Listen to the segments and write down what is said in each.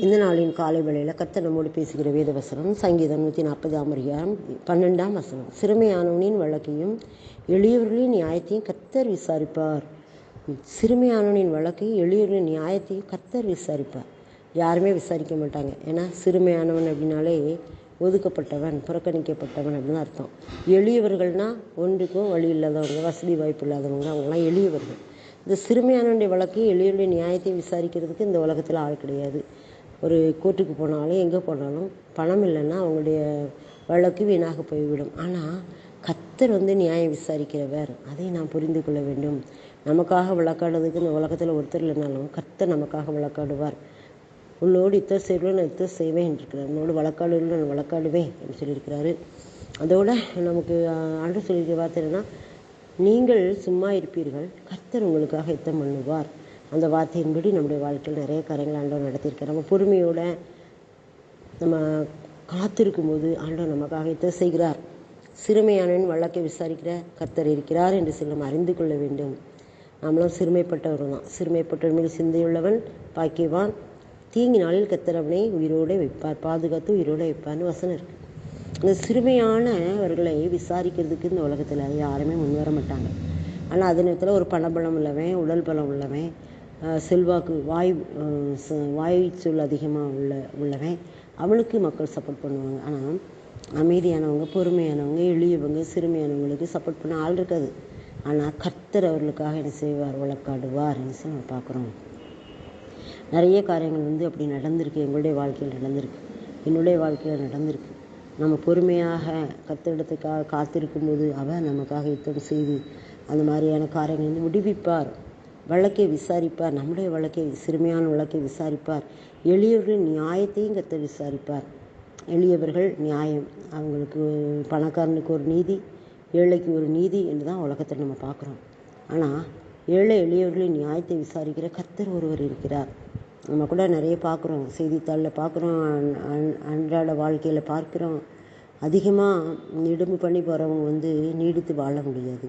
இந்த நாளின் காலை வேளையில் கர்த்தர் நம்மோடு பேசுகிற வேத வசனம் சங்கீதம் 140 அதிகாரம் 12 வசனம். சிறுமையானவனின் வழக்கையும் எளியவர்களின் நியாயத்தையும் கர்த்தர் விசாரிப்பார். சிறுமையானவனின் வழக்கையும் எளியவர்களின் நியாயத்தையும் கர்த்தர் விசாரிப்பார். யாருமே விசாரிக்க மாட்டாங்க. ஏன்னா சிறுமையானவன் அப்படின்னாலே ஒதுக்கப்பட்டவன், புறக்கணிக்கப்பட்டவன் அப்படின்னு அர்த்தம். எளியவர்கள்னால் ஒன்றுக்கும் வழி இல்லாதவங்க, வசதி வாய்ப்பு இல்லாதவங்க, அவங்களாம் எளியவர்கள். இந்த சிறுமையானவனுடைய வழக்கையும் எளியவருடைய நியாயத்தையும் விசாரிக்கிறதுக்கு இந்த உலகத்தில் ஆள் கிடையாது. ஒரு கோர்ட்டுக்கு போனாலும் எங்கே போனாலும் பணம் இல்லைன்னா அவங்களுடைய வழக்கு வீணாக போய்விடும். ஆனால் கர்த்தர் நியாயம் விசாரிக்கிறவர். அதை நாம் புரிந்து கொள்ள வேண்டும். நமக்காக வழக்காடுறதுக்கு இந்த உலகத்தில் ஒருத்தர் இல்லைனாலும் கர்த்தர் நமக்காக வழக்காடுவார். உன்னோடு யுத்தம் செய்வேன், நான் யுத்தம் செய்வேன் என்றிருக்கிறார். உன்னோடு வழக்காடுவேன், நான் வழக்காடுவேன் என்று சொல்லியிருக்கிறாரு. அதோட நமக்கு ஆண்டு சொல்லியிருக்கிற வார்த்தை என்னன்னா, நீங்கள் சும்மா இருப்பீர்கள், கர்த்தர் உங்களுக்காக யுத்தம் பண்ணுவார். அந்த வார்த்தையின்படி நம்முடைய வாழ்க்கையில் நிறைய காரியங்கள் ஆண்டவர் நடத்தியிருக்கார். நம்ம பொறுமையோட நம்ம காத்திருக்கும் போது ஆண்டவர் நமக்காக யுத்தம் செய்கிறார். சிறுமையானவன் வழக்கை விசாரிக்கிற கர்த்தர் இருக்கிறார் என்று சொல்லி நம்ம அறிந்து கொள்ள வேண்டும். நம்மளும் சிறுமைப்பட்டவர் தான். சிறுமைப்பட்டவர் மேல் சிந்தையுள்ளவன் பாக்கியவான். தீங்கி நாளில் கர்த்தர் அவனை உயிரோடு வைப்பார், பாதுகாத்து உயிரோடு வைப்பார்னு வசனம் இருக்கு. இந்த சிறுமையானவர்களை விசாரிக்கிறதுக்கு இந்த உலகத்தில் யாருமே முன்வர மாட்டாங்க. ஆனால் அதே நேரத்தில் ஒரு பணபலம் உள்ளவன், உடல் பலம் உள்ளவன், செல்வாக்கு, வாய் சொல் அதிகமாக உள்ளவன், அவனுக்கு மக்கள் சப்போர்ட் பண்ணுவாங்க. ஆனால் அமைதியானவங்க, பொறுமையானவங்க, எளியவங்க, சிறுமையானவங்களுக்கு சப்போர்ட் பண்ண ஆள் இருக்காது. ஆனால் கர்த்தர் அவர்களுக்காக என்ன செய்வார்? வழக்காடுவார் என்று சொல்லி நம்ம பார்க்குறோம். நிறைய காரியங்கள் அப்படி நடந்திருக்கு. எங்களுடைய வாழ்க்கையில் நடந்திருக்கு, என்னுடைய வாழ்க்கையில் நடந்திருக்கு. நம்ம பொறுமையாக கர்த்தரிடத்துக்காக காத்திருக்கும் போது அவர் நமக்காக யுத்தம் செய்து அந்த மாதிரியான காரியங்கள் விடுவிப்பார். வழக்கை விசாரிப்பார். நம்முடைய வழக்கை, சிறுமையான வழக்கை விசாரிப்பார். எளியவர்களின் நியாயத்தையும் கர்த்தர் விசாரிப்பார். எளியவர்கள் நியாயம், அவங்களுக்கு பணக்காரனுக்கு ஒரு நீதி, ஏழைக்கு ஒரு நீதி என்று தான் உலகத்தை நம்ம பார்க்குறோம். ஆனால் ஏழை எளியவர்களின் நியாயத்தை விசாரிக்கிற கர்த்தர் ஒருவர் இருக்கிறார். நம்ம கூட நிறைய பார்க்குறோம், செய்தித்தாளில் பார்க்குறோம், அன்றாட வாழ்க்கையில் பார்க்குறோம். அதிகமாக இடும்பு பண்ணி போகிறவங்க நீடித்து வாழ முடியாது.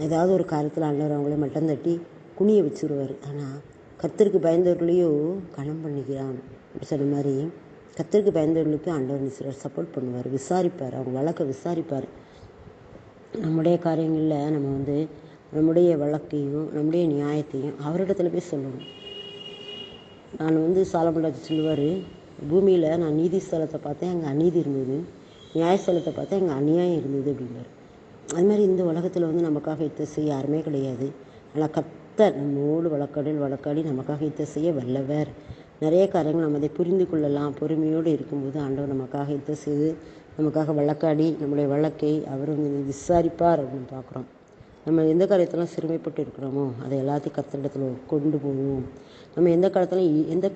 ஏதாவது ஒரு காரியத்தில் ஆண்டவர் அவங்களே மட்டம் தட்டி குனிய வச்சுருவார். ஆனால் கர்த்தருக்கு பயந்தவர்களையோ கனம் பண்ணிக்கிறான் அப்படி சொன்ன மாதிரி கர்த்தருக்கு பயந்தவர்களுக்கு ஆண்டவர் சப்போர்ட் பண்ணுவார், விசாரிப்பார், அவங்க வழக்கை விசாரிப்பார். நம்முடைய காரியங்களில் நம்ம நம்முடைய வழக்கையும் நம்முடைய நியாயத்தையும் அவரிடத்துல போய் சொல்லணும். நான் சாலமன் சொல்லுவார், பூமியில் நான் நீதி ஸ்தலத்தை பார்த்தேன், அங்கே அநீதி இருந்தது, நியாயஸ்தலத்தை பார்த்தேன், அங்கே அநியாயம் இருந்தது அப்படின்பார். அது மாதிரி இந்த உலகத்தில் நமக்காக யுத்தம் செய்ய யாருமே கிடையாது. ஆனால் கர்த்தர் நம்மோடு வழக்காடி நமக்காக யுத்தம் செய்ய வல்லவர். நிறைய காரியங்கள் நம்ம அதை புரிந்து கொள்ளலாம். பொறுமையோடு இருக்கும்போது ஆண்டவர் நமக்காக யுத்தம் செய்து நமக்காக வழக்காடி நம்முடைய வழக்கை அவர் விசாரிப்பார் அப்படின்னு பார்க்குறோம். நம்ம எந்த காரியத்தெல்லாம் சிறுமைப்பட்டு இருக்கிறோமோ அதை எல்லாத்தையும் கர்த்தரிடத்தில் கொண்டு போவோம். நம்ம எந்த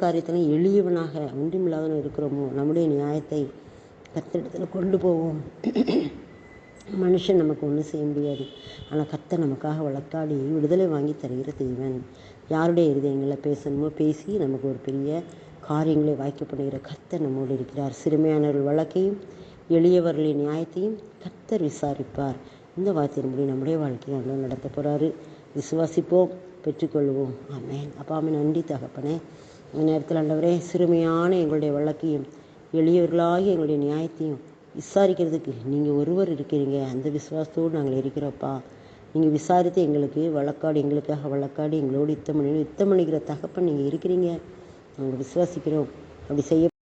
காரியத்திலும் எளியவனாக ஒன்றுமில்லாதவன் இருக்கிறோமோ நம்முடைய நியாயத்தை கர்த்தரிடத்தில் கொண்டு போவோம். மனுஷன் நமக்கு ஒன்றும் செய்ய முடியாது. ஆனால் கர்த்தர் நமக்காக வழக்காடி விடுதலை வாங்கி தருகிற தேவன். யாருடைய இருதயங்களில் பேசணுமோ பேசி நமக்கு ஒரு பெரிய காரியங்களை வாய்க்கப்படுகிற கர்த்தர் நம்மோடு இருக்கிறார். சிறுமையானவர்கள் வழக்கையும் எளியவர்களின் நியாயத்தையும் கர்த்தர் விசாரிப்பார். இந்த வார்த்தையின்படி நம்முடைய வாழ்க்கையை ஆண்டவர் நடத்த போகிறாரு. விசுவாசிப்போம், பெற்றுக்கொள்வோம். ஆமென். அப்பாமே நன்றி தகப்பனே. இந்த நேரத்தில் ஆண்டவரே, சிறுமையான எங்களுடைய வழக்கையும் எளியவர்களாகி எங்களுடைய நியாயத்தையும் விசாரிக்கிறதுக்கு நீங்கள் ஒருவர் இருக்கிறீங்க. அந்த விசுவாசத்தோடு நாங்கள் இருக்கிறோப்பா. நீங்கள் விசாரித்து எங்களுக்காக வழக்காடி எங்களோடு யுத்தம் பண்ணிக்கிற தகப்பன் நீங்கள் இருக்கிறீங்க. நாங்கள் விசுவாசிக்கிறோம். அப்படி செய்ய